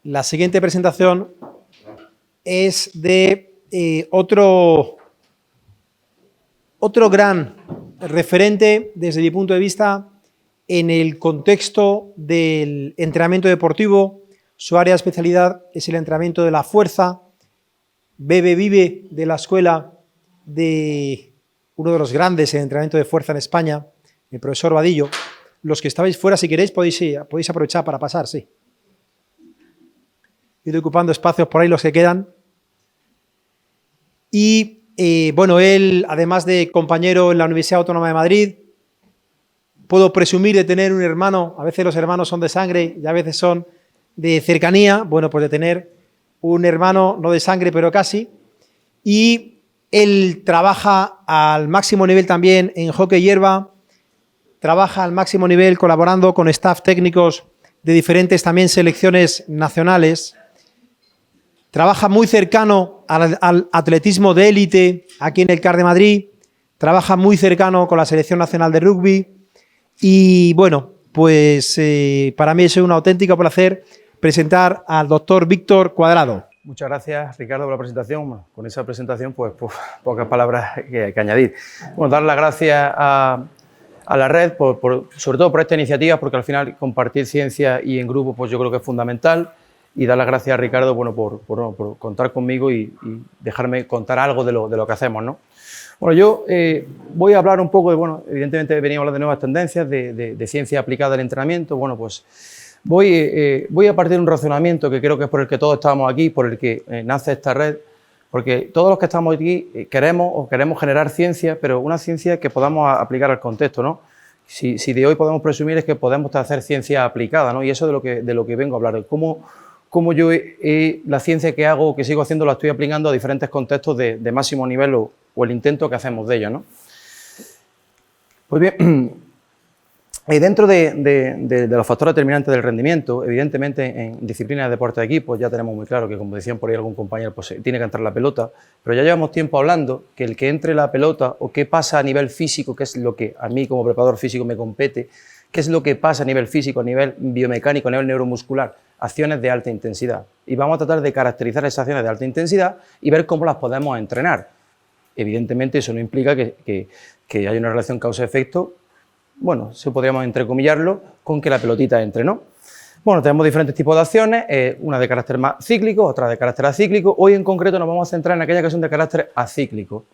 La siguiente presentación es de otro gran referente desde mi punto de vista en el contexto del entrenamiento deportivo. Su área de especialidad es el entrenamiento de la fuerza. Vive de la escuela de uno de los grandes en entrenamiento de fuerza en España, el profesor Vadillo. Los que estabais fuera, si queréis, podéis aprovechar para pasar, sí. Ir ocupando espacios por ahí los que quedan. Y bueno, él, además de compañero en la Universidad Autónoma de Madrid, puedo presumir de tener un hermano. A veces los hermanos son de sangre y a veces son de cercanía. Bueno, pues de tener un hermano, no de sangre, pero casi. Y él trabaja al máximo nivel también en hockey hierba, trabaja al máximo nivel colaborando con staff técnicos de diferentes también selecciones nacionales. Trabaja muy cercano al atletismo de élite aquí en el CAR de Madrid, trabaja muy cercano con la Selección Nacional de Rugby y bueno, pues para mí es un auténtico placer presentar al doctor Víctor Cuadrado. Muchas gracias, Ricardo, por la presentación. Bueno, con esa presentación, pues pocas palabras que añadir. Bueno, dar las gracias a la red, sobre todo por esta iniciativa, porque al final compartir ciencia y en grupo, pues yo creo que es fundamental. Y dar las gracias a Ricardo, bueno, por contar conmigo y dejarme contar algo de lo que hacemos, ¿no? Bueno, yo voy a hablar un poco de, bueno, evidentemente venía a hablar de nuevas tendencias, de ciencia aplicada al entrenamiento. Bueno, pues voy a partir de un razonamiento que creo que es por el que todos estamos aquí, por el que nace esta red, porque todos los que estamos aquí queremos generar ciencia, pero una ciencia que podamos aplicar al contexto, ¿no? Si de hoy podemos presumir es que podemos hacer ciencia aplicada, ¿no? Y eso de lo que vengo a hablar, de cómo yo la ciencia que hago o que sigo haciendo la estoy aplicando a diferentes contextos de máximo nivel o el intento que hacemos de ello, ¿no? Pues bien, dentro de los factores determinantes del rendimiento, evidentemente en disciplinas de deporte de equipo ya tenemos muy claro que, como decían por ahí algún compañero, pues tiene que entrar la pelota, pero ya llevamos tiempo hablando que el que entre la pelota o qué pasa a nivel físico, que es lo que a mí como preparador físico me compete, qué es lo que pasa a nivel físico, a nivel biomecánico, a nivel neuromuscular, acciones de alta intensidad. Y vamos a tratar de caracterizar esas acciones de alta intensidad y ver cómo las podemos entrenar. Evidentemente eso no implica que haya una relación causa-efecto, bueno, se podríamos entrecomillarlo con que la pelotita entre, ¿no? Bueno, tenemos diferentes tipos de acciones, una de carácter más cíclico, otra de carácter acíclico. Hoy en concreto nos vamos a centrar en aquellas que son de carácter acíclico.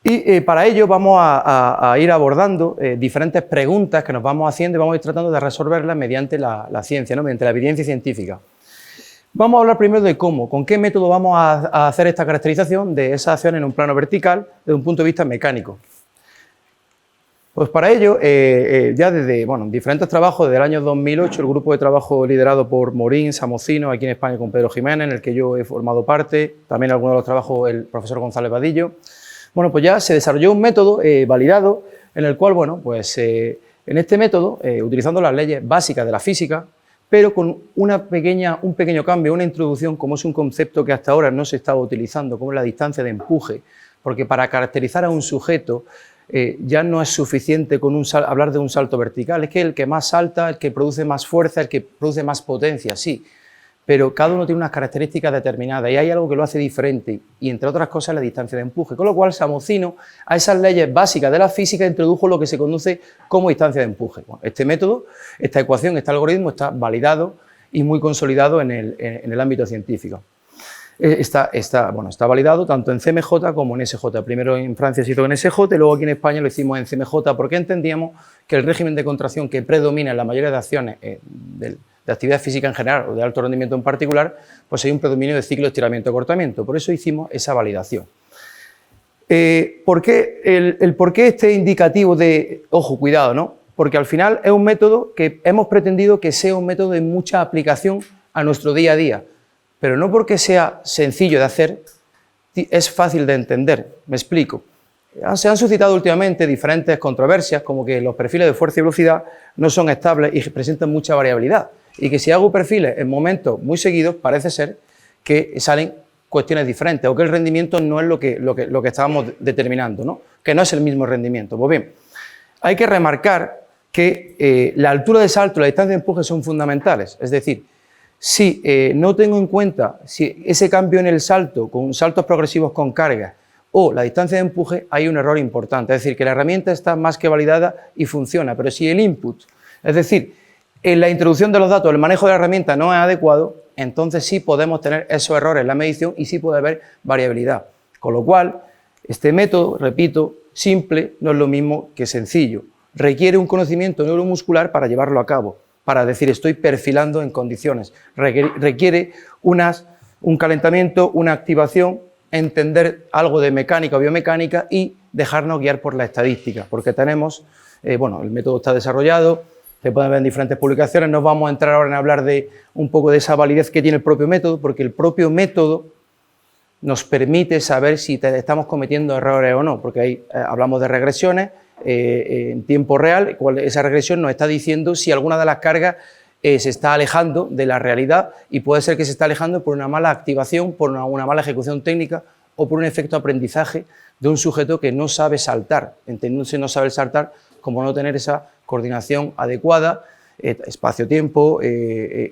Y para ello vamos a ir abordando diferentes preguntas que nos vamos haciendo y vamos a ir tratando de resolverlas mediante la ciencia, ¿no? Mediante la evidencia científica. Vamos a hablar primero de cómo, con qué método vamos a hacer esta caracterización de esa acción en un plano vertical desde un punto de vista mecánico. Pues para ello, ya desde diferentes trabajos, desde el año 2008, el grupo de trabajo liderado por Morín, Samocino, aquí en España con Pedro Jiménez, en el que yo he formado parte, también algunos de los trabajos el profesor González Vadillo. Bueno, pues ya se desarrolló un método validado en el cual, bueno, pues en este método, utilizando las leyes básicas de la física, pero con un pequeño cambio, una introducción, como es un concepto que hasta ahora no se estaba utilizando, como es la distancia de empuje, porque para caracterizar a un sujeto ya no es suficiente con hablar de un salto vertical, es que el que más salta, el que produce más fuerza, el que produce más potencia, sí, pero cada uno tiene unas características determinadas y hay algo que lo hace diferente y entre otras cosas la distancia de empuje, con lo cual Samocino a esas leyes básicas de la física introdujo lo que se conoce como distancia de empuje. Bueno, este método, esta ecuación, este algoritmo está validado y muy consolidado en el ámbito científico. Está validado tanto en CMJ como en SJ. Primero en Francia se hizo en SJ y luego aquí en España lo hicimos en CMJ porque entendíamos que el régimen de contracción que predomina en la mayoría de acciones de actividad física en general o de alto rendimiento en particular, pues hay un predominio de ciclo de estiramiento-acortamiento. Por eso hicimos esa validación. ¿Por qué este indicativo de, ojo, cuidado, ¿no? Porque al final es un método que hemos pretendido que sea un método de mucha aplicación a nuestro día a día, pero no porque sea sencillo de hacer, es fácil de entender. Me explico. Se han suscitado últimamente diferentes controversias, como que los perfiles de fuerza y velocidad no son estables y presentan mucha variabilidad, y que si hago perfiles en momentos muy seguidos, parece ser que salen cuestiones diferentes, o que el rendimiento no es lo que estábamos determinando, ¿no? Que no es el mismo rendimiento. Pues bien, hay que remarcar que la altura de salto y la distancia de empuje son fundamentales. Es decir, si no tengo en cuenta si ese cambio en el salto, con saltos progresivos con carga, o la distancia de empuje, hay un error importante. Es decir, que la herramienta está más que validada y funciona, pero si el input, es decir, en la introducción de los datos, el manejo de la herramienta no es adecuado, entonces sí podemos tener esos errores en la medición y sí puede haber variabilidad. Con lo cual, este método, repito, simple no es lo mismo que sencillo. Requiere un conocimiento neuromuscular para llevarlo a cabo, para decir estoy perfilando en condiciones. Requiere un calentamiento, una activación, entender algo de mecánica o biomecánica y dejarnos guiar por la estadística, porque tenemos, bueno, el método está desarrollado, se pueden ver en diferentes publicaciones, no vamos a entrar ahora en hablar de un poco de esa validez que tiene el propio método, porque el propio método nos permite saber si estamos cometiendo errores o no, porque ahí hablamos de regresiones en tiempo real, esa regresión nos está diciendo si alguna de las cargas se está alejando de la realidad y puede ser que se está alejando por una mala activación, por una mala ejecución técnica o por un efecto aprendizaje de un sujeto que no sabe saltar, entendiéndose no saber saltar como no tener esa coordinación adecuada, espacio-tiempo,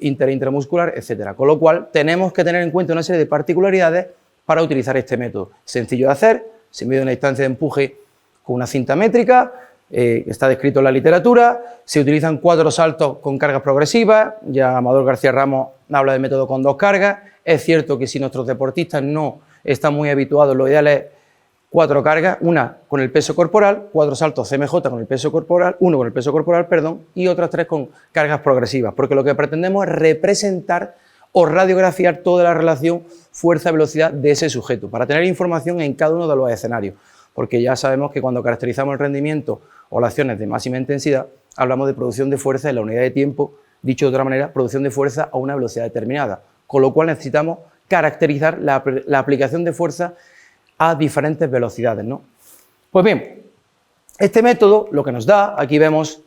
intramuscular, etc. Con lo cual tenemos que tener en cuenta una serie de particularidades para utilizar este método. Sencillo de hacer, se mide una distancia de empuje con una cinta métrica, está descrito en la literatura, se utilizan 4 saltos con cargas progresivas, ya Amador García Ramos habla de método con 2 cargas, es cierto que si nuestros deportistas no están muy habituados, lo ideal es 4 cargas, una con el peso corporal, 4 saltos CMJ con el peso corporal, uno con el peso corporal, perdón, y otras 3 con cargas progresivas, porque lo que pretendemos es representar o radiografiar toda la relación fuerza-velocidad de ese sujeto, para tener información en cada uno de los escenarios, porque ya sabemos que cuando caracterizamos el rendimiento o las acciones de máxima intensidad, hablamos de producción de fuerza en la unidad de tiempo, dicho de otra manera, producción de fuerza a una velocidad determinada, con lo cual necesitamos caracterizar la aplicación de fuerza a diferentes velocidades, ¿no? Pues bien, este método lo que nos da, aquí vemos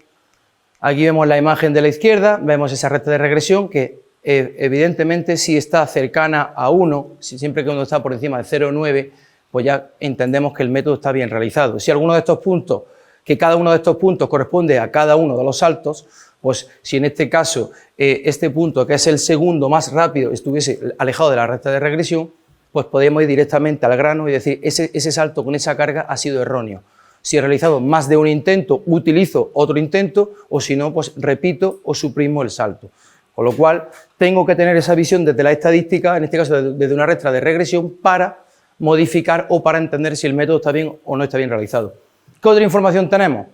la imagen de la izquierda, vemos esa recta de regresión que evidentemente si está cercana a 1, siempre que uno está por encima de 0,9, pues ya entendemos que el método está bien realizado. Si alguno de estos puntos, que cada uno de estos puntos corresponde a cada uno de los saltos, pues si en este caso este punto, que es el segundo más rápido, estuviese alejado de la recta de regresión, pues podemos ir directamente al grano y decir ese salto con esa carga ha sido erróneo. Si he realizado más de un intento, utilizo otro intento, o si no, pues repito o suprimo el salto. Con lo cual, tengo que tener esa visión desde la estadística, en este caso desde una recta de regresión, para modificar o para entender si el método está bien o no está bien realizado. ¿Qué otra información tenemos?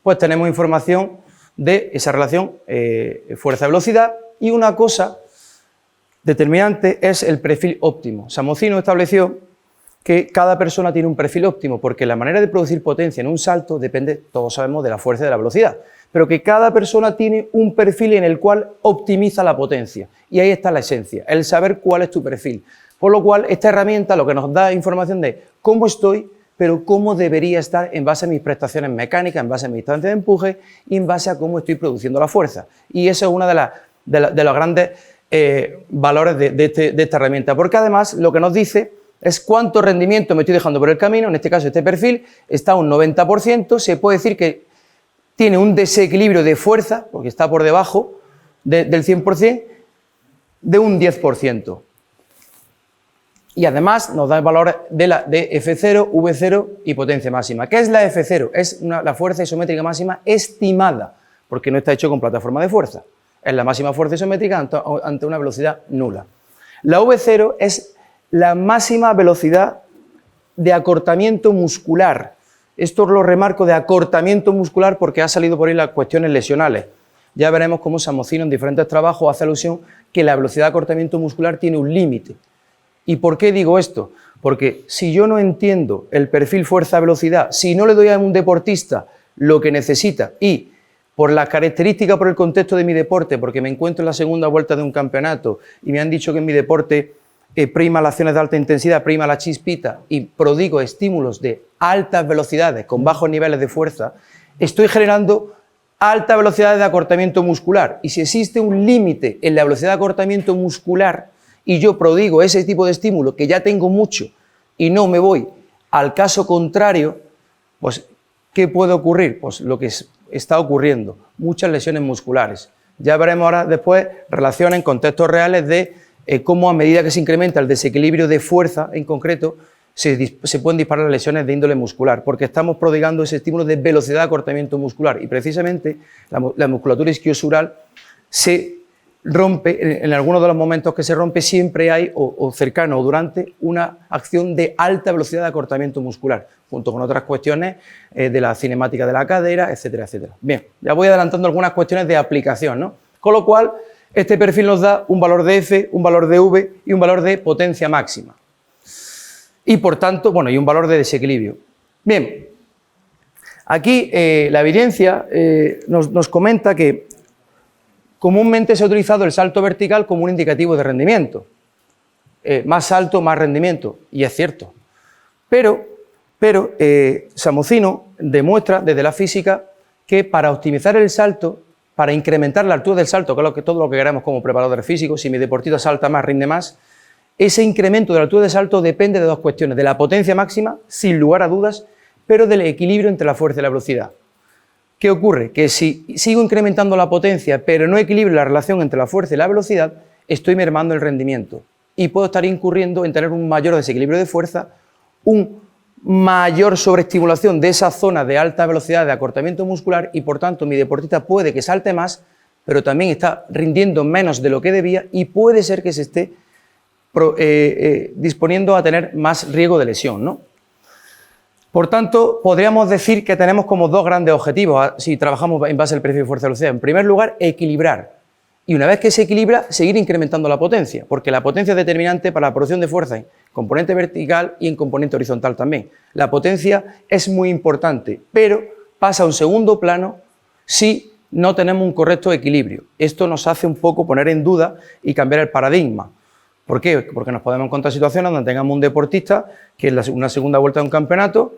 Pues tenemos información de esa relación fuerza-velocidad y una cosa determinante es el perfil óptimo. Samocino estableció que cada persona tiene un perfil óptimo porque la manera de producir potencia en un salto depende, todos sabemos, de la fuerza y de la velocidad, pero que cada persona tiene un perfil en el cual optimiza la potencia y ahí está la esencia, el saber cuál es tu perfil. Por lo cual, esta herramienta lo que nos da información de cómo estoy, pero cómo debería estar en base a mis prestaciones mecánicas, en base a mi distancia de empuje y en base a cómo estoy produciendo la fuerza. Y eso es uno de los grandes valores de esta herramienta, porque además lo que nos dice es cuánto rendimiento me estoy dejando por el camino. En este caso, este perfil está a un 90%, se puede decir que tiene un desequilibrio de fuerza, porque está por debajo del 100%, de un 10%. Y además nos da el valor de F0, V0 y potencia máxima. ¿Qué es la F0? Es la fuerza isométrica máxima estimada, porque no está hecho con plataforma de fuerza. Es la máxima fuerza isométrica ante una velocidad nula. La V0 es la máxima velocidad de acortamiento muscular. Esto lo remarco de acortamiento muscular porque ha salido por ahí las cuestiones lesionales. Ya veremos cómo Samocino en diferentes trabajos hace alusión que la velocidad de acortamiento muscular tiene un límite. ¿Y por qué digo esto? Porque si yo no entiendo el perfil fuerza-velocidad, si no le doy a un deportista lo que necesita y por las características, por el contexto de mi deporte, porque me encuentro en la segunda vuelta de un campeonato y me han dicho que en mi deporte prima las acciones de alta intensidad, prima la chispita y prodigo estímulos de altas velocidades con bajos niveles de fuerza, estoy generando alta velocidad de acortamiento muscular. Y si existe un límite en la velocidad de acortamiento muscular y yo prodigo ese tipo de estímulo que ya tengo mucho y no me voy al caso contrario, pues ¿qué puede ocurrir? Pues lo que está ocurriendo, muchas lesiones musculares. Ya veremos ahora después relaciones en contextos reales de cómo a medida que se incrementa el desequilibrio de fuerza en concreto, se pueden disparar las lesiones de índole muscular, porque estamos prodigando ese estímulo de velocidad de acortamiento muscular y precisamente la musculatura isquiosural se rompe, en algunos de los momentos que se rompe siempre hay, o cercano o durante, una acción de alta velocidad de acortamiento muscular, junto con otras cuestiones de la cinemática de la cadera, etcétera, etcétera. Bien, ya voy adelantando algunas cuestiones de aplicación, ¿no? Con lo cual, este perfil nos da un valor de F, un valor de V y un valor de potencia máxima. Y por tanto, bueno, y un valor de desequilibrio. Bien, aquí la evidencia nos comenta que comúnmente se ha utilizado el salto vertical como un indicativo de rendimiento. Más salto, más rendimiento, y es cierto. Pero Samocino demuestra desde la física que para optimizar el salto, para incrementar la altura del salto, que es todo lo que queremos como preparadores físicos, si mi deportista salta más, rinde más, ese incremento de la altura de salto depende de dos cuestiones, de la potencia máxima, sin lugar a dudas, pero del equilibrio entre la fuerza y la velocidad. ¿Qué ocurre? Que si sigo incrementando la potencia, pero no equilibro la relación entre la fuerza y la velocidad, estoy mermando el rendimiento y puedo estar incurriendo en tener un mayor desequilibrio de fuerza, un mayor sobreestimulación de esa zona de alta velocidad de acortamiento muscular y por tanto mi deportista puede que salte más, pero también está rindiendo menos de lo que debía y puede ser que se esté disponiendo a tener más riesgo de lesión, ¿no? Por tanto, podríamos decir que tenemos como dos grandes objetivos si trabajamos en base al perfil de fuerza y velocidad. En primer lugar, equilibrar. Y una vez que se equilibra, seguir incrementando la potencia, porque la potencia es determinante para la producción de fuerza en componente vertical y en componente horizontal también. La potencia es muy importante, pero pasa a un segundo plano si no tenemos un correcto equilibrio. Esto nos hace un poco poner en duda y cambiar el paradigma. ¿Por qué? Porque nos podemos encontrar situaciones donde tengamos un deportista que en una segunda vuelta de un campeonato,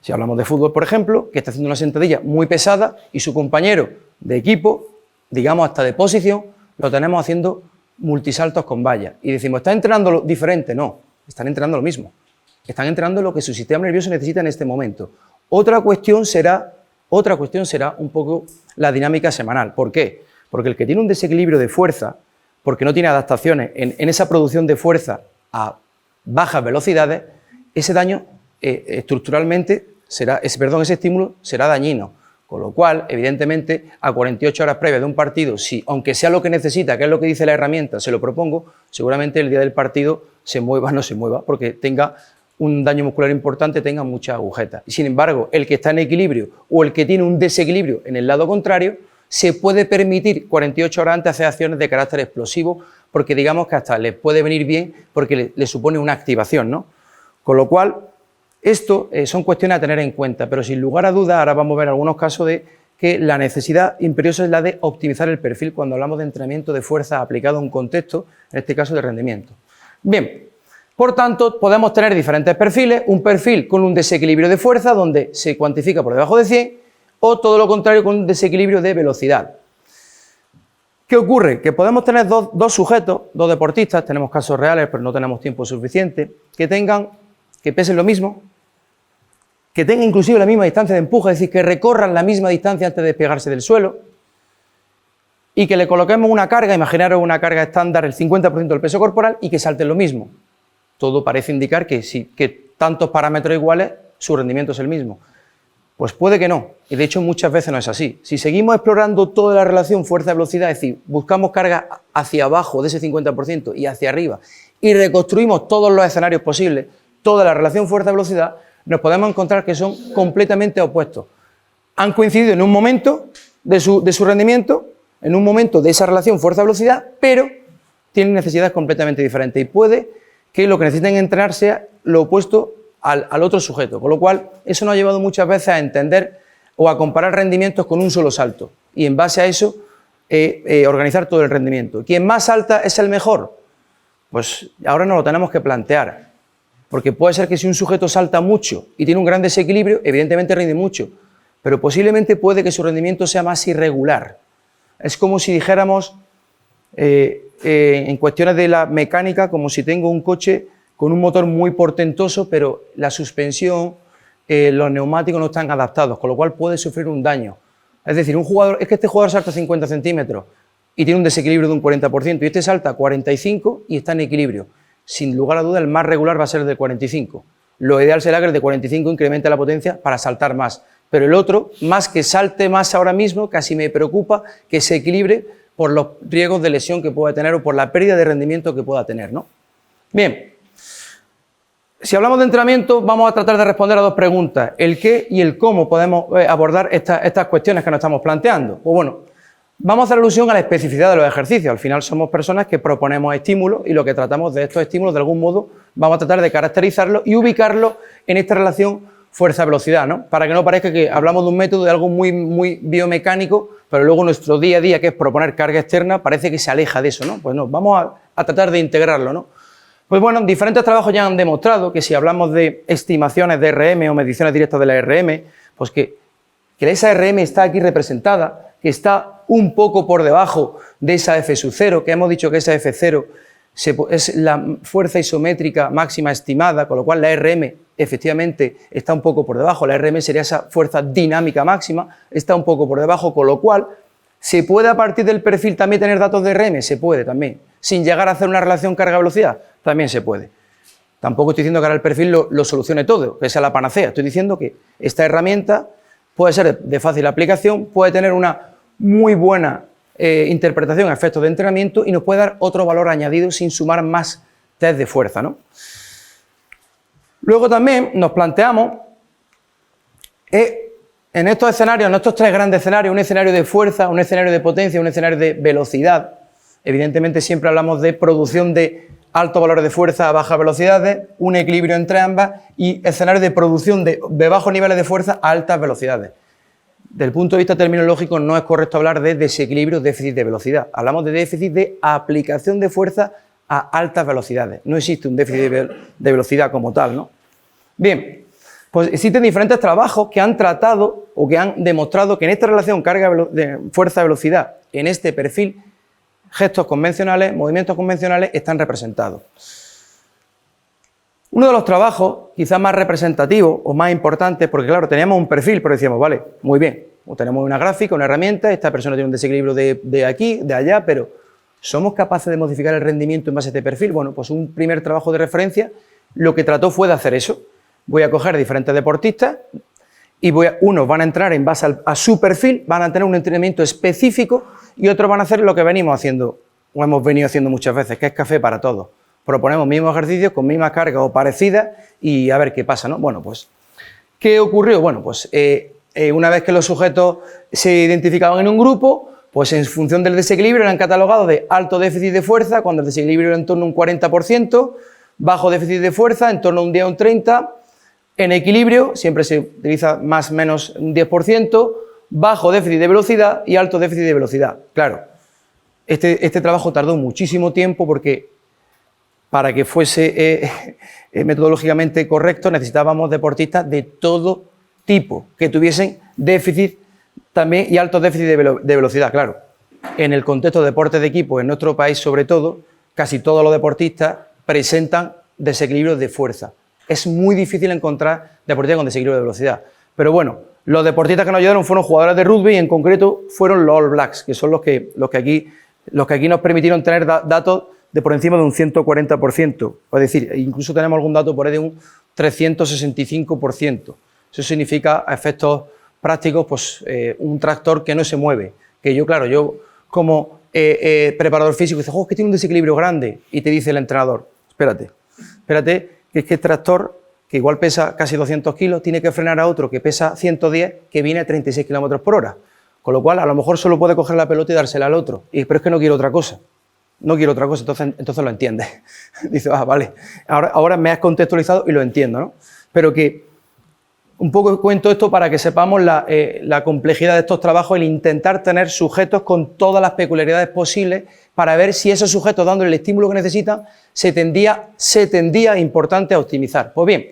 si hablamos de fútbol, por ejemplo, que está haciendo una sentadilla muy pesada y su compañero de equipo, digamos hasta de posición, lo tenemos haciendo multisaltos con vallas. Y decimos, ¿está entrenando lo diferente? No, están entrenando lo mismo. Están entrenando lo que su sistema nervioso necesita en este momento. Otra cuestión será un poco la dinámica semanal. ¿Por qué? Porque el que tiene un desequilibrio de fuerza, porque no tiene adaptaciones en esa producción de fuerza a bajas velocidades, ese daño estructuralmente ese estímulo será dañino. Con lo cual, evidentemente, a 48 horas previas de un partido, si aunque sea lo que necesita, que es lo que dice la herramienta, se lo propongo, seguramente el día del partido se mueva o no se mueva, porque tenga un daño muscular importante, tenga muchas agujetas. Y sin embargo, el que está en equilibrio o el que tiene un desequilibrio en el lado contrario, se puede permitir 48 horas antes hacer acciones de carácter explosivo, porque digamos que hasta les puede venir bien porque le supone una activación, ¿no? Con lo cual, esto son cuestiones a tener en cuenta, pero sin lugar a dudas, ahora vamos a ver algunos casos de que la necesidad imperiosa es la de optimizar el perfil cuando hablamos de entrenamiento de fuerza aplicado a un contexto, en este caso de rendimiento. Bien, por tanto, podemos tener diferentes perfiles, un perfil con un desequilibrio de fuerza donde se cuantifica por debajo de 100, o todo lo contrario con un desequilibrio de velocidad. ¿Qué ocurre? Que podemos tener dos sujetos, dos deportistas, tenemos casos reales pero no tenemos tiempo suficiente, que pesen lo mismo, que tengan inclusive la misma distancia de empuje, es decir, que recorran la misma distancia antes de despegarse del suelo y que le coloquemos una carga, imaginaros una carga estándar, el 50% del peso corporal y que salten lo mismo. Todo parece indicar que tantos parámetros iguales, su rendimiento es el mismo. Pues puede que no, y de hecho muchas veces no es así. Si seguimos explorando toda la relación fuerza-velocidad, es decir, buscamos carga hacia abajo de ese 50% y hacia arriba, y reconstruimos todos los escenarios posibles, toda la relación fuerza-velocidad, nos podemos encontrar que son completamente opuestos. Han coincidido en un momento de su rendimiento, en un momento de esa relación fuerza-velocidad, pero tienen necesidades completamente diferentes, y puede que lo que necesiten entrenar sea lo opuesto al otro sujeto, con lo cual eso nos ha llevado muchas veces a entender o a comparar rendimientos con un solo salto y en base a eso organizar todo el rendimiento. ¿Quién más salta es el mejor? Pues ahora nos lo tenemos que plantear, porque puede ser que si un sujeto salta mucho y tiene un gran desequilibrio, evidentemente rinde mucho, pero posiblemente puede que su rendimiento sea más irregular. Es como si dijéramos, en cuestiones de la mecánica, como si tengo un coche con un motor muy portentoso, pero la suspensión, los neumáticos no están adaptados, con lo cual puede sufrir un daño. Es Es decir, es que este jugador salta 50 centímetros y tiene un desequilibrio de un 40%, y este salta 45 y está en equilibrio. Sin lugar a duda, el más regular va a ser el de 45. Lo ideal será que el de 45 incremente la potencia para saltar más. Pero el otro, más que salte más ahora mismo, casi me preocupa que se equilibre por los riesgos de lesión que pueda tener o por la pérdida de rendimiento que pueda tener, ¿no? Bien, si hablamos de entrenamiento, vamos a tratar de responder a dos preguntas: el qué y el cómo podemos abordar estas cuestiones que nos estamos planteando. Pues bueno, vamos a hacer alusión a la especificidad de los ejercicios. Al final somos personas que proponemos estímulos y lo que tratamos de estos estímulos, de algún modo, vamos a tratar de caracterizarlos y ubicarlos en esta relación fuerza-velocidad, ¿no? Para que no parezca que hablamos de un método, de algo muy biomecánico, pero luego nuestro día a día, que es proponer carga externa, parece que se aleja de eso, ¿no? Pues no, vamos a tratar de integrarlo, ¿no? Pues bueno, diferentes trabajos ya han demostrado que si hablamos de estimaciones de RM o mediciones directas de la RM, pues que esa RM está aquí representada, que está un poco por debajo de esa F sub 0, que hemos dicho que esa F0 es la fuerza isométrica máxima estimada, con lo cual la RM efectivamente está un poco por debajo. La RM sería esa fuerza dinámica máxima, está un poco por debajo, con lo cual ¿se puede a partir del perfil también tener datos de RM? Se puede también. Sin llegar a hacer una relación carga-velocidad, también se puede. Tampoco estoy diciendo que ahora el perfil lo solucione todo, que sea la panacea. Estoy diciendo que esta herramienta puede ser de fácil aplicación, puede tener una muy buena interpretación a efectos de entrenamiento y nos puede dar otro valor añadido sin sumar más test de fuerza, ¿no? Luego también nos planteamos en estos escenarios, en estos tres grandes escenarios, un escenario de fuerza, un escenario de potencia, un escenario de velocidad. Evidentemente siempre hablamos de producción de altos valores de fuerza a bajas velocidades, un equilibrio entre ambas y escenarios de producción de bajos niveles de fuerza a altas velocidades. Desde el punto de vista terminológico no es correcto hablar de desequilibrio, déficit de velocidad. Hablamos de déficit de aplicación de fuerza a altas velocidades. No existe un déficit de velocidad como tal, ¿no? Bien, pues existen diferentes trabajos que han tratado o que han demostrado que en esta relación fuerza-velocidad, en este perfil, gestos convencionales, movimientos convencionales están representados. Uno de los trabajos quizás más representativos o más importantes, porque claro, teníamos un perfil, pero decíamos, vale, muy bien, o tenemos una gráfica, una herramienta, esta persona tiene un desequilibrio de aquí, de allá, pero ¿somos capaces de modificar el rendimiento en base a este perfil? Bueno, pues un primer trabajo de referencia lo que trató fue de hacer eso. Voy a coger diferentes deportistas y unos van a entrenar en base a su perfil, van a tener un entrenamiento específico y otros van a hacer lo que venimos haciendo, o hemos venido haciendo muchas veces, que es café para todos. Proponemos mismos ejercicios con mismas cargas o parecidas y a ver qué pasa, ¿no? Bueno, pues, ¿qué ocurrió? Bueno, pues una vez que los sujetos se identificaban en un grupo, pues en función del desequilibrio eran catalogados de alto déficit de fuerza, cuando el desequilibrio era en torno a un 40%, bajo déficit de fuerza, en torno a un 10 o un 30%, en equilibrio, siempre se utiliza más o menos un 10%, bajo déficit de velocidad y alto déficit de velocidad. Claro, este trabajo tardó muchísimo tiempo porque para que fuese metodológicamente correcto necesitábamos deportistas de todo tipo, que tuviesen déficit también y alto déficit de velocidad. Claro, en el contexto de deportes de equipo, en nuestro país sobre todo, casi todos los deportistas presentan desequilibrios de fuerza. Es muy difícil encontrar deportistas con desequilibrio de velocidad. Pero bueno, los deportistas que nos ayudaron fueron jugadores de rugby y en concreto fueron los All Blacks, que son los que aquí nos permitieron tener datos de por encima de un 140%. Es decir, incluso tenemos algún dato por ahí de un 365%. Eso significa a efectos prácticos, pues un tractor que no se mueve. Que yo como preparador físico, dice, es que tiene un desequilibrio grande. Y te dice el entrenador, espérate, que es que el tractor, que igual pesa casi 200 kilos, tiene que frenar a otro que pesa 110, que viene a 36 kilómetros por hora. Con lo cual, a lo mejor solo puede coger la pelota y dársela al otro. Pero es que no quiero otra cosa. Entonces lo entiendes. Dice, vale, ahora me has contextualizado y lo entiendo, ¿no? Pero que un poco cuento esto para que sepamos la complejidad de estos trabajos, el intentar tener sujetos con todas las peculiaridades posibles para ver si esos sujetos, dándole el estímulo que necesitan, se tendía importante a optimizar. Pues bien,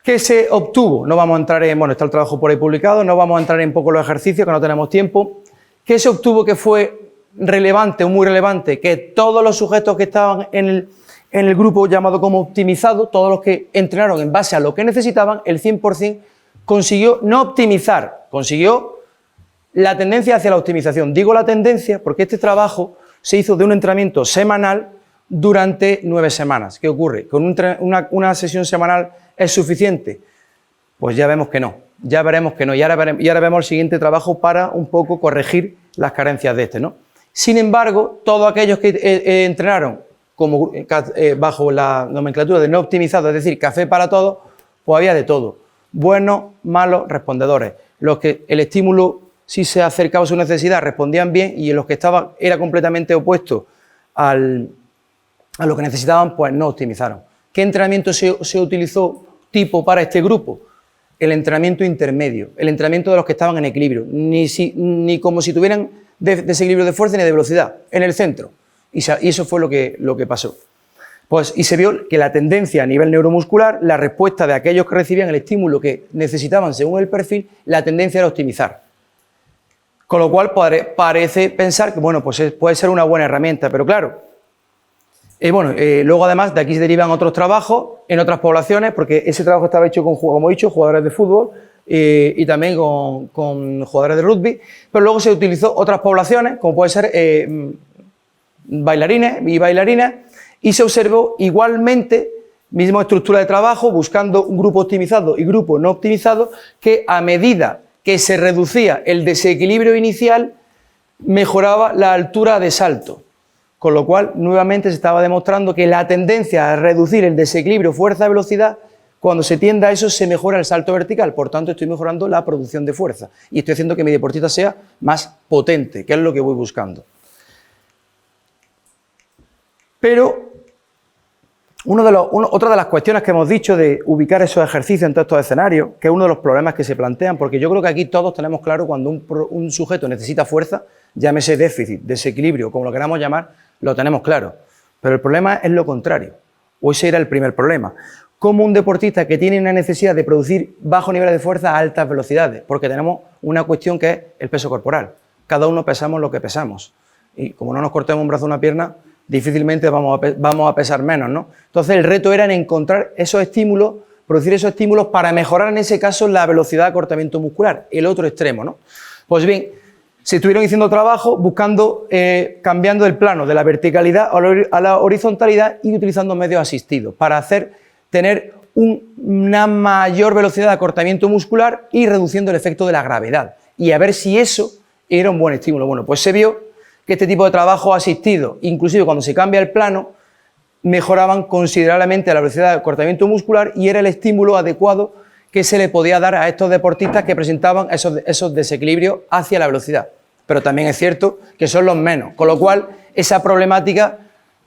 ¿qué se obtuvo? No vamos a entrar en, bueno, está el trabajo por ahí publicado, no vamos a entrar en poco los ejercicios, que no tenemos tiempo. ¿Qué se obtuvo que fue relevante o muy relevante? Que todos los sujetos que estaban en el grupo llamado como optimizado, todos los que entrenaron en base a lo que necesitaban, el 100% consiguió no optimizar, consiguió la tendencia hacia la optimización. Digo la tendencia porque este trabajo se hizo de un entrenamiento semanal durante 9 semanas. ¿Qué ocurre? ¿Con una sesión semanal es suficiente? Pues ya vemos que no, ya veremos que no, y ahora vemos el siguiente trabajo para un poco corregir las carencias de este, ¿no? Sin embargo, todos aquellos que entrenaron como, bajo la nomenclatura de no optimizado, es decir, café para todos, pues había de todo, buenos, malos, respondedores. Los que el estímulo, si se acercaba a su necesidad, respondían bien, y en los que estaba era completamente opuesto a lo que necesitaban, pues no optimizaron. ¿Qué entrenamiento se utilizó tipo para este grupo? El entrenamiento intermedio, el entrenamiento de los que estaban en equilibrio, ni como si tuvieran desequilibrio de fuerza ni de velocidad, en el centro. Y eso fue lo que pasó. Pues, y se vio que la tendencia a nivel neuromuscular, la respuesta de aquellos que recibían el estímulo que necesitaban según el perfil, la tendencia era optimizar. Con lo cual parece pensar que, bueno, pues puede ser una buena herramienta, pero claro, luego además de aquí se derivan otros trabajos en otras poblaciones, porque ese trabajo estaba hecho con, como he dicho, jugadores de fútbol y también con jugadores de rugby, pero luego se utilizó otras poblaciones, como puede ser bailarines y bailarinas, y se observó igualmente, misma estructura de trabajo, buscando un grupo optimizado y grupo no optimizado, que a medida que se reducía el desequilibrio inicial, mejoraba la altura de salto. Con lo cual, nuevamente se estaba demostrando que la tendencia a reducir el desequilibrio fuerza-velocidad, cuando se tiende a eso, se mejora el salto vertical. Por tanto, estoy mejorando la producción de fuerza y estoy haciendo que mi deportista sea más potente, que es lo que voy buscando. Pero otra de las cuestiones que hemos dicho de ubicar esos ejercicios en todos estos escenarios, que es uno de los problemas que se plantean, porque yo creo que aquí todos tenemos claro cuando un sujeto necesita fuerza, llámese déficit, desequilibrio, como lo queramos llamar, lo tenemos claro. Pero el problema es lo contrario, o ese era el primer problema. Como un deportista que tiene una necesidad de producir bajo niveles de fuerza a altas velocidades, porque tenemos una cuestión que es el peso corporal. Cada uno pesamos lo que pesamos. Y como no nos cortemos un brazo o una pierna, difícilmente vamos a pesar menos, ¿no? Entonces el reto era en encontrar esos estímulos, producir esos estímulos para mejorar en ese caso la velocidad de acortamiento muscular, el otro extremo, ¿no? Pues bien, se estuvieron haciendo trabajos buscando, cambiando el plano de la verticalidad a la horizontalidad y utilizando medios asistidos para tener una mayor velocidad de acortamiento muscular y reduciendo el efecto de la gravedad. Y a ver si eso era un buen estímulo. Bueno, pues se vio que este tipo de trabajo asistido, inclusive cuando se cambia el plano, mejoraban considerablemente la velocidad de acortamiento muscular y era el estímulo adecuado que se le podía dar a estos deportistas que presentaban esos desequilibrios hacia la velocidad. Pero también es cierto que son los menos, con lo cual esa problemática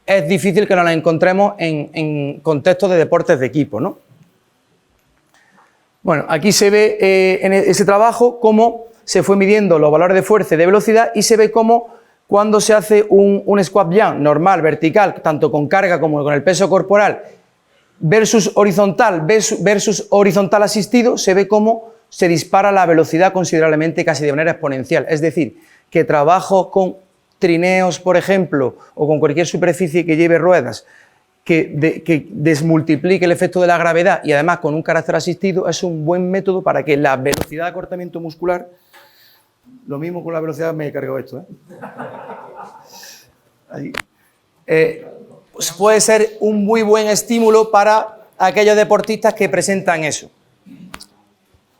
es difícil que nos la encontremos en contextos de deportes de equipo, ¿no? Bueno, aquí se ve en ese trabajo cómo se fue midiendo los valores de fuerza y de velocidad y se ve cómo cuando se hace un squat jump normal, vertical, tanto con carga como con el peso corporal, versus horizontal asistido, se ve cómo se dispara la velocidad considerablemente, casi de manera exponencial. Es decir, que trabajo con trineos, por ejemplo, o con cualquier superficie que lleve ruedas, que desmultiplique el efecto de la gravedad y además con un carácter asistido, es un buen método para que la velocidad de acortamiento muscular. Lo mismo con la velocidad, me he cargado esto, Ahí. Pues puede ser un muy buen estímulo para aquellos deportistas que presentan eso.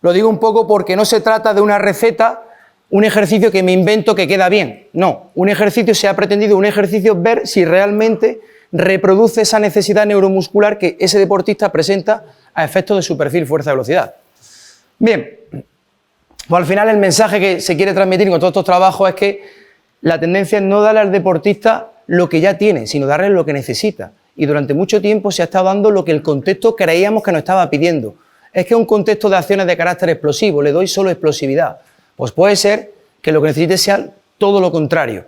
Lo digo un poco porque no se trata de una receta, un ejercicio que me invento que queda bien. No, un ejercicio se ha pretendido, ver si realmente reproduce esa necesidad neuromuscular que ese deportista presenta a efectos de su perfil fuerza-velocidad. Bien. Pues al final el mensaje que se quiere transmitir con todos estos trabajos es que la tendencia es no darle al deportista lo que ya tiene, sino darle lo que necesita. Y durante mucho tiempo se ha estado dando lo que el contexto creíamos que nos estaba pidiendo. Es que es un contexto de acciones de carácter explosivo, le doy solo explosividad. Pues puede ser que lo que necesite sea todo lo contrario.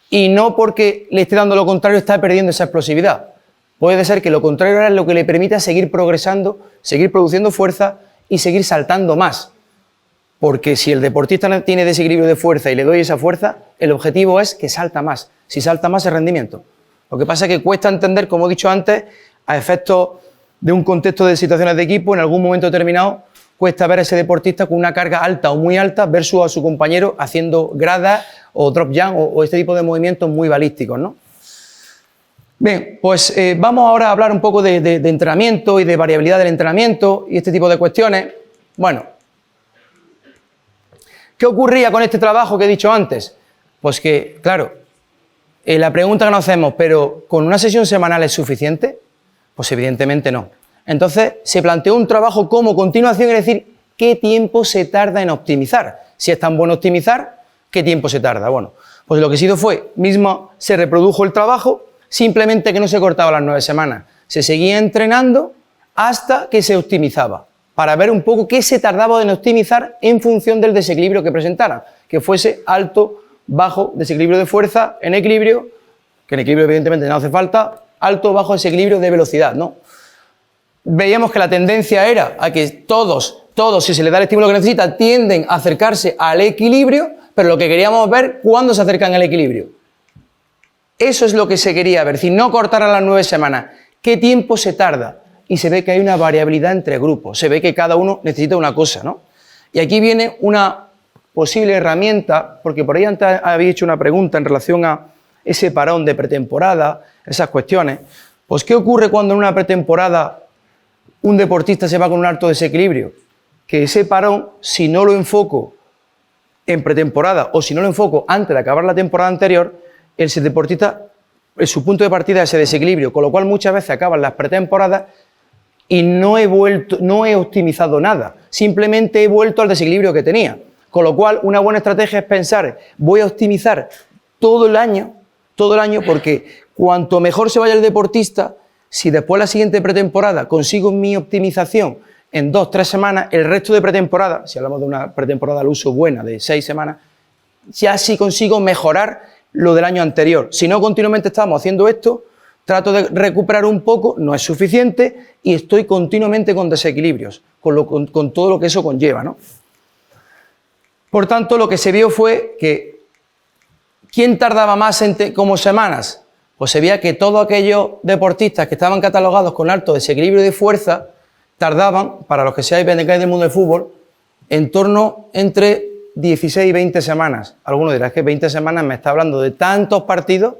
Y no porque le esté dando lo contrario está perdiendo esa explosividad. Puede ser que lo contrario es lo que le permita seguir progresando, seguir produciendo fuerza y seguir saltando más. Porque si el deportista tiene desequilibrio de fuerza y le doy esa fuerza, el objetivo es que salta más. Si salta más es rendimiento. Lo que pasa es que cuesta entender, como he dicho antes, a efectos de un contexto de situaciones de equipo, en algún momento determinado, cuesta ver a ese deportista con una carga alta o muy alta versus a su compañero haciendo gradas o drop jump o este tipo de movimientos muy balísticos, ¿no? Bien, pues vamos ahora a hablar un poco de entrenamiento y de variabilidad del entrenamiento y este tipo de cuestiones. Bueno, ¿qué ocurría con este trabajo que he dicho antes? Pues que, claro, la pregunta que nos hacemos, ¿pero con una sesión semanal es suficiente? Pues evidentemente no. Entonces se planteó un trabajo como continuación, es decir, ¿qué tiempo se tarda en optimizar? Si es tan bueno optimizar, ¿qué tiempo se tarda? Bueno, pues lo que se hizo fue, se reprodujo el trabajo, simplemente que no se cortaba las 9 semanas. Se seguía entrenando hasta que se optimizaba, para ver un poco qué se tardaba en optimizar en función del desequilibrio que presentara, que fuese alto, bajo, desequilibrio de fuerza, en equilibrio, que en equilibrio evidentemente no hace falta, alto, bajo, desequilibrio de velocidad, ¿no? Veíamos que la tendencia era a que todos, si se les da el estímulo que necesita, tienden a acercarse al equilibrio, pero lo que queríamos ver, ¿cuándo se acercan al equilibrio? Eso es lo que se quería ver, si no cortar a las 9 semanas, ¿qué tiempo se tarda? Y se ve que hay una variabilidad entre grupos, se ve que cada uno necesita una cosa, ¿no? Y aquí viene una posible herramienta, porque por ahí antes había hecho una pregunta en relación a ese parón de pretemporada, esas cuestiones. Pues, ¿qué ocurre cuando en una pretemporada un deportista se va con un alto desequilibrio? Que ese parón, si no lo enfoco en pretemporada o si no lo enfoco antes de acabar la temporada anterior, ese deportista, su punto de partida es ese desequilibrio, con lo cual muchas veces acaban las pretemporadas y no he optimizado nada, simplemente he vuelto al desequilibrio que tenía. Con lo cual, una buena estrategia es pensar, voy a optimizar todo el año, porque cuanto mejor se vaya el deportista, si después la siguiente pretemporada consigo mi optimización en 2-3 semanas, el resto de pretemporada, si hablamos de una pretemporada al uso buena de 6 semanas, ya sí consigo mejorar lo del año anterior. Si no, continuamente estamos haciendo esto, trato de recuperar un poco, no es suficiente y estoy continuamente con desequilibrios, con todo lo que eso conlleva, ¿no? Por tanto, lo que se vio fue que ¿quién tardaba más como semanas? Pues se veía que todos aquellos deportistas que estaban catalogados con alto desequilibrio de fuerza tardaban, para los que seáis del mundo del fútbol, en torno entre 16 y 20 semanas. Algunos dirán que 20 semanas me está hablando de tantos partidos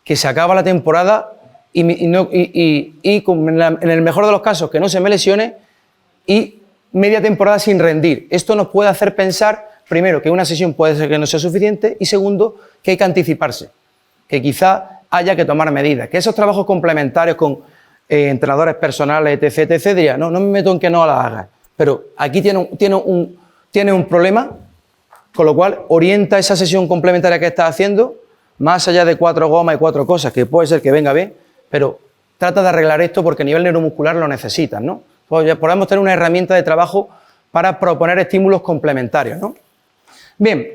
que se acaba la temporada y en el mejor de los casos que no se me lesione y media temporada sin rendir. Esto nos puede hacer pensar, primero, que una sesión puede ser que no sea suficiente y segundo, que hay que anticiparse, que quizá haya que tomar medidas, que esos trabajos complementarios con entrenadores personales, etc., diría, no me meto en que no la hagas, pero aquí tiene un problema, con lo cual orienta esa sesión complementaria que estás haciendo, más allá de 4 gomas y 4 cosas, que puede ser que venga bien, pero trata de arreglar esto porque a nivel neuromuscular lo necesitas, ¿no? Pues ya podemos tener una herramienta de trabajo para proponer estímulos complementarios, ¿no? Bien,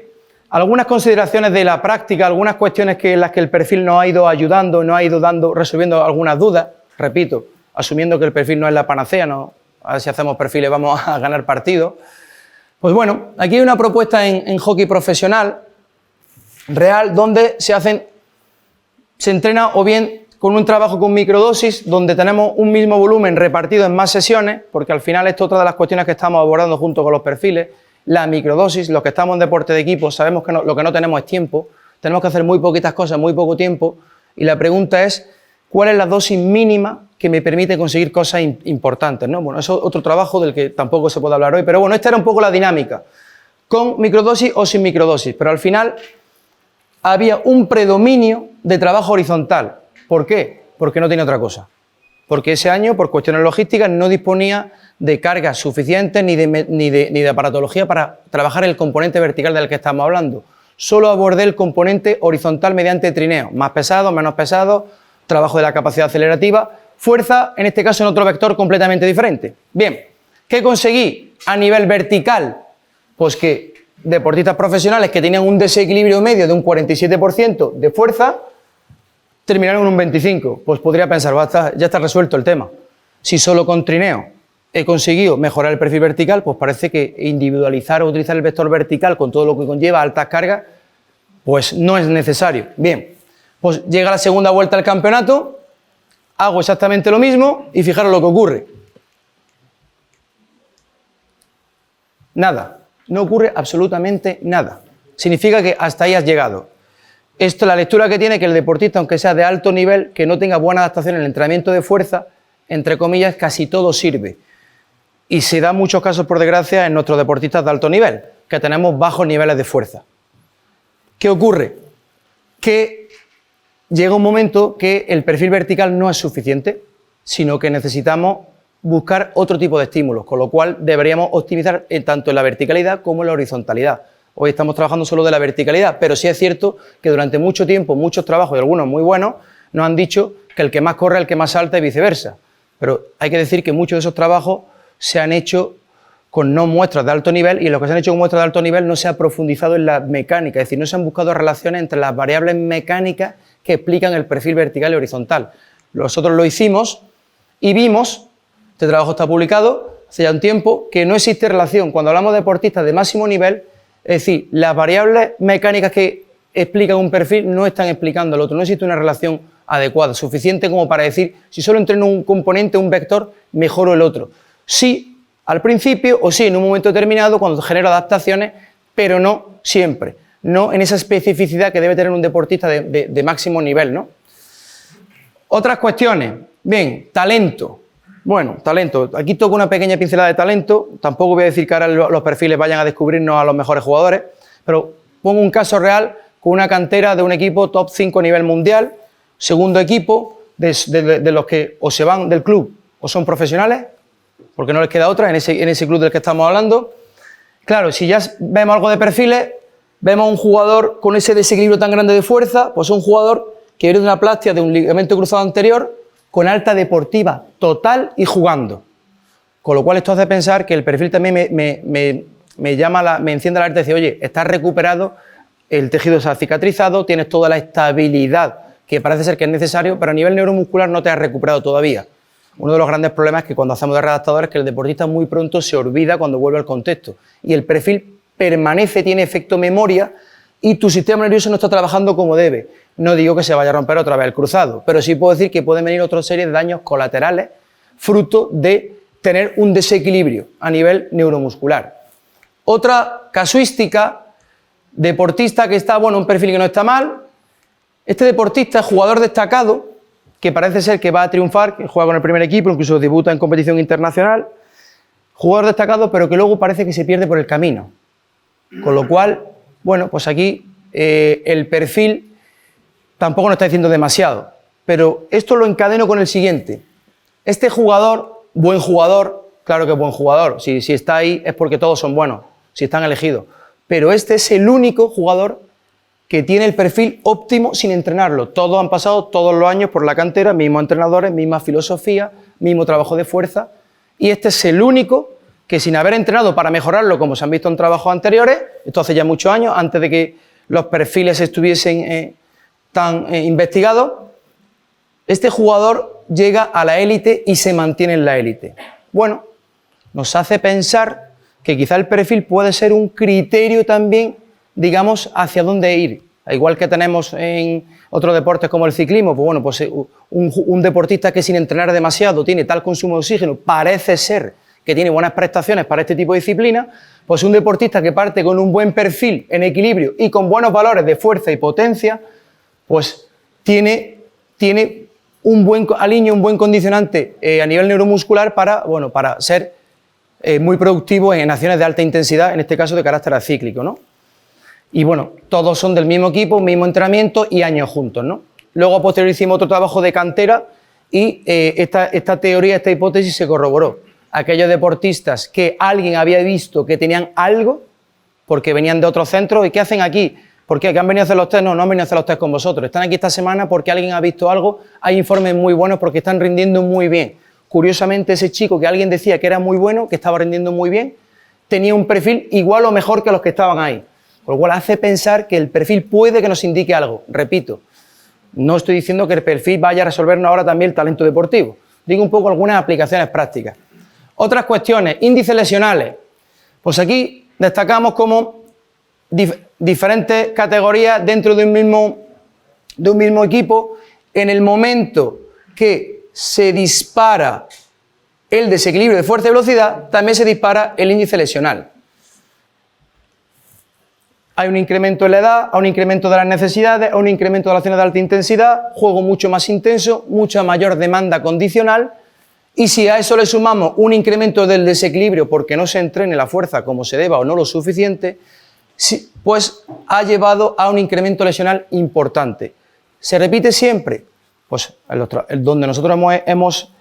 algunas consideraciones de la práctica, algunas cuestiones en las que el perfil nos ha ido ayudando, nos ha ido resolviendo algunas dudas, repito, asumiendo que el perfil no es la panacea, no, a ver si hacemos perfiles vamos a ganar partidos. Pues bueno, aquí hay una propuesta en hockey profesional real donde se entrena o bien con un trabajo con microdosis donde tenemos un mismo volumen repartido en más sesiones, porque al final esto es otra de las cuestiones que estamos abordando junto con los perfiles, la microdosis. Los que estamos en deporte de equipo sabemos que lo que no tenemos es tiempo, tenemos que hacer muy poquitas cosas, muy poco tiempo, y la pregunta es, ¿cuál es la dosis mínima que me permite conseguir cosas importantes, ¿no? Bueno, eso es otro trabajo del que tampoco se puede hablar hoy, pero bueno, esta era un poco la dinámica, con microdosis o sin microdosis, pero al final había un predominio de trabajo horizontal. ¿Por qué? Porque no tenía otra cosa. Porque ese año, por cuestiones logísticas, no disponía de cargas suficientes ni de aparatología para trabajar el componente vertical del que estamos hablando. Solo abordé el componente horizontal mediante trineo, más pesado, menos pesado, trabajo de la capacidad acelerativa, fuerza, en este caso en otro vector completamente diferente. Bien, ¿qué conseguí a nivel vertical? Pues que deportistas profesionales que tenían un desequilibrio medio de un 47% de fuerza, terminaron en un 25%. Pues podría pensar, ya está resuelto el tema. Si solo con trineo he conseguido mejorar el perfil vertical, pues parece que individualizar o utilizar el vector vertical con todo lo que conlleva altas cargas, pues no es necesario. Bien, pues llega la segunda vuelta al campeonato, hago exactamente lo mismo y fijaros lo que ocurre. Nada. No ocurre absolutamente nada. Significa que hasta ahí has llegado. Esto, la lectura que tiene que el deportista, aunque sea de alto nivel, que no tenga buena adaptación en el entrenamiento de fuerza, entre comillas, casi todo sirve. Y se da muchos casos, por desgracia, en nuestros deportistas de alto nivel, que tenemos bajos niveles de fuerza. ¿Qué ocurre? Que llega un momento que el perfil vertical no es suficiente, sino que necesitamos buscar otro tipo de estímulos, con lo cual deberíamos optimizar tanto en la verticalidad como en la horizontalidad. Hoy estamos trabajando solo de la verticalidad, pero sí es cierto que durante mucho tiempo, muchos trabajos y algunos muy buenos, nos han dicho que el que más corre es el que más salta y viceversa. Pero hay que decir que muchos de esos trabajos se han hecho con no muestras de alto nivel, y en los que se han hecho con muestras de alto nivel no se ha profundizado en la mecánica, es decir, no se han buscado relaciones entre las variables mecánicas que explican el perfil vertical y horizontal. Nosotros lo hicimos y vimos, este trabajo está publicado hace ya un tiempo, que no existe relación. Cuando hablamos de deportistas de máximo nivel, es decir, las variables mecánicas que explican un perfil no están explicando el otro, no existe una relación adecuada, suficiente como para decir, si solo entreno un componente, un vector, mejoro el otro. Sí, al principio, o sí, en un momento determinado, cuando genera adaptaciones, pero no siempre, no en esa especificidad que debe tener un deportista de máximo nivel, ¿no? Otras cuestiones, bien, talento. Bueno, talento, aquí toco una pequeña pincelada de talento, tampoco voy a decir que ahora los perfiles vayan a descubrirnos a los mejores jugadores, pero pongo un caso real con una cantera de un equipo top 5 a nivel mundial, segundo equipo de los que o se van del club o son profesionales, porque no les queda otra en ese club del que estamos hablando. Claro, si ya vemos algo de perfiles, vemos un jugador con ese desequilibrio tan grande de fuerza, pues un jugador que viene de una plastia de un ligamento cruzado anterior con alta deportiva total y jugando. Con lo cual esto hace pensar que el perfil también me enciende la alerta y dice, oye, estás recuperado, el tejido se ha cicatrizado, tienes toda la estabilidad que parece ser que es necesario, pero a nivel neuromuscular no te has recuperado todavía. Uno de los grandes problemas es que cuando hacemos de redactadores es que el deportista muy pronto se olvida cuando vuelve al contexto y el perfil permanece, tiene efecto memoria y tu sistema nervioso no está trabajando como debe. No digo que se vaya a romper otra vez el cruzado, pero sí puedo decir que pueden venir otra serie de daños colaterales fruto de tener un desequilibrio a nivel neuromuscular. Otra casuística, deportista que está, bueno, un perfil que no está mal. Este deportista, jugador destacado, que parece ser que va a triunfar, que juega con el primer equipo, incluso debuta en competición internacional, jugador destacado, pero que luego parece que se pierde por el camino. Con lo cual, bueno, pues aquí el perfil tampoco nos está diciendo demasiado, pero esto lo encadeno con el siguiente. Este jugador, buen jugador, claro que es buen jugador, si está ahí es porque todos son buenos, si están elegidos, pero este es el único jugador que tiene el perfil óptimo sin entrenarlo. Todos han pasado todos los años por la cantera, mismos entrenadores, misma filosofía, mismo trabajo de fuerza, y este es el único que sin haber entrenado para mejorarlo, como se han visto en trabajos anteriores, esto hace ya muchos años, antes de que los perfiles estuviesen tan investigados, este jugador llega a la élite y se mantiene en la élite. Bueno, nos hace pensar que quizá el perfil puede ser un criterio también, digamos, hacia dónde ir. Igual que tenemos en otros deportes como el ciclismo, pues bueno, pues un deportista que sin entrenar demasiado tiene tal consumo de oxígeno, parece ser que tiene buenas prestaciones para este tipo de disciplina, pues un deportista que parte con un buen perfil en equilibrio y con buenos valores de fuerza y potencia, pues tiene un buen condicionante a nivel neuromuscular para ser muy productivo en acciones de alta intensidad, en este caso de carácter acíclico, ¿no? Y bueno, todos son del mismo equipo, mismo entrenamiento y años juntos, ¿no? Luego, a posteriori, hicimos otro trabajo de cantera y esta teoría, esta hipótesis se corroboró. Aquellos deportistas que alguien había visto que tenían algo, porque venían de otros centros, ¿y qué hacen aquí? ¿Por qué? ¿Que han venido a hacer los test? No, no han venido a hacer los test con vosotros. Están aquí esta semana porque alguien ha visto algo, hay informes muy buenos porque están rindiendo muy bien. Curiosamente, ese chico que alguien decía que era muy bueno, que estaba rindiendo muy bien, tenía un perfil igual o mejor que los que estaban ahí. Por lo cual hace pensar que el perfil puede que nos indique algo. Repito, no estoy diciendo que el perfil vaya a resolvernos ahora también el talento deportivo. Digo un poco algunas aplicaciones prácticas. Otras cuestiones, índices lesionales. Pues aquí destacamos como diferentes categorías dentro de un mismo equipo. En el momento que se dispara el desequilibrio de fuerza y velocidad, también se dispara el índice lesional. hay un incremento en la edad, hay un incremento de las necesidades, hay un incremento de las acciones de alta intensidad, juego mucho más intenso, mucha mayor demanda condicional, y si a eso le sumamos un incremento del desequilibrio porque no se entrene la fuerza como se deba o no lo suficiente, pues ha llevado a un incremento lesional importante. ¿Se repite siempre? Pues donde nosotros hemos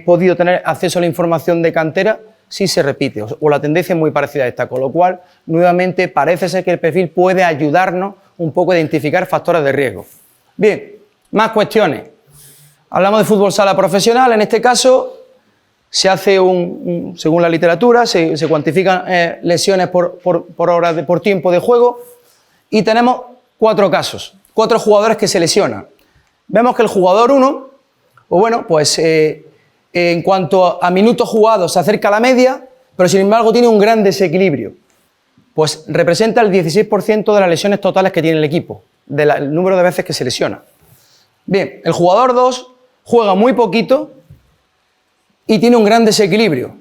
podido tener acceso a la información de cantera, sí se repite, o la tendencia es muy parecida a esta, con lo cual, nuevamente, parece ser que el perfil puede ayudarnos un poco a identificar factores de riesgo. Bien, más cuestiones. Hablamos de fútbol sala profesional, en este caso se hace según la literatura, se cuantifican lesiones por tiempo de juego y tenemos 4 casos, 4 jugadores que se lesionan. Vemos que el jugador 1, pues bueno, pues en cuanto a minutos jugados se acerca a la media, pero sin embargo tiene un gran desequilibrio. Pues representa el 16% de las lesiones totales que tiene el equipo, del número de veces que se lesiona. Bien, el jugador 2 juega muy poquito y tiene un gran desequilibrio.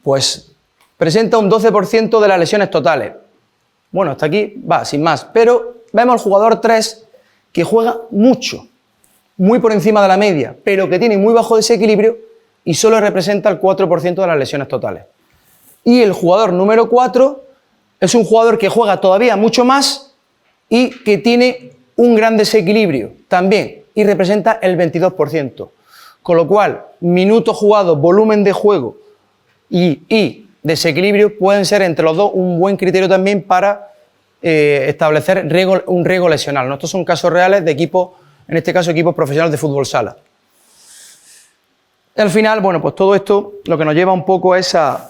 Pues presenta un 12% de las lesiones totales. Bueno, hasta aquí va, sin más. Pero vemos al jugador 3 que juega mucho, muy por encima de la media, pero que tiene muy bajo desequilibrio y solo representa el 4% de las lesiones totales. Y el jugador número 4 es un jugador que juega todavía mucho más y que tiene un gran desequilibrio también y representa el 22%. Con lo cual, minutos jugados, volumen de juego y desequilibrio pueden ser entre los dos un buen criterio también para establecer un riesgo lesional, ¿no? Estos son casos reales de equipos, en este caso equipos profesionales de fútbol sala. Al final, bueno, pues todo esto lo que nos lleva un poco es a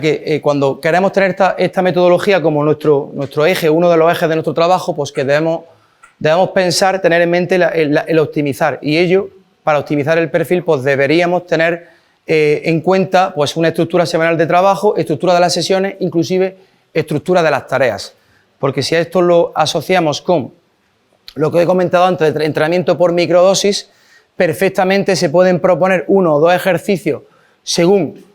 que cuando queremos tener esta metodología como nuestro eje, uno de los ejes de nuestro trabajo, pues que debemos pensar, tener en mente el optimizar. Y ello, para optimizar el perfil, pues deberíamos tener en cuenta pues una estructura semanal de trabajo, estructura de las sesiones, inclusive estructura de las tareas. Porque si a esto lo asociamos con lo que he comentado antes de entrenamiento por microdosis, perfectamente se pueden proponer 1 o 2 ejercicios según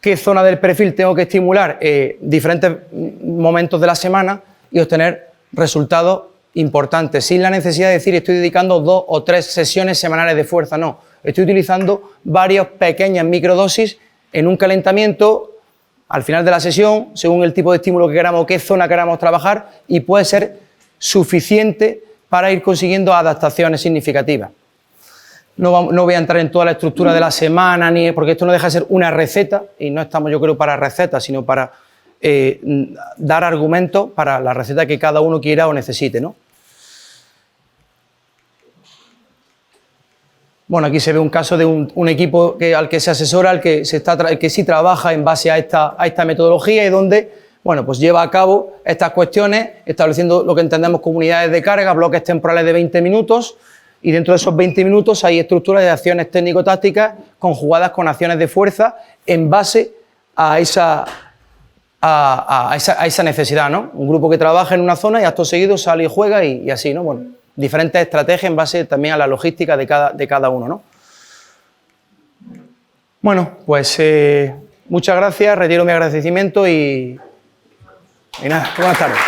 qué zona del perfil tengo que estimular diferentes momentos de la semana y obtener resultados importantes, sin la necesidad de decir estoy dedicando 2 o 3 sesiones semanales de fuerza, no, estoy utilizando varias pequeñas microdosis en un calentamiento al final de la sesión, según el tipo de estímulo que queramos, qué zona queramos trabajar, y puede ser suficiente para ir consiguiendo adaptaciones significativas. No voy a entrar en toda la estructura de la semana, porque esto no deja de ser una receta, y no estamos, yo creo, para recetas, sino para dar argumentos para la receta que cada uno quiera o necesite, ¿no? Bueno, aquí se ve un caso de un equipo al que se asesora, el que sí trabaja en base a esta metodología y donde, bueno, pues lleva a cabo estas cuestiones, estableciendo lo que entendemos como unidades de carga, bloques temporales de 20 minutos, y dentro de esos 20 minutos hay estructuras de acciones técnico-tácticas conjugadas con acciones de fuerza en base a esa necesidad, ¿no? Un grupo que trabaja en una zona y acto seguido sale y juega y así, ¿no? Bueno, diferentes estrategias en base también a la logística de cada uno, ¿no? Bueno, pues muchas gracias, retiro mi agradecimiento y nada, buenas tardes.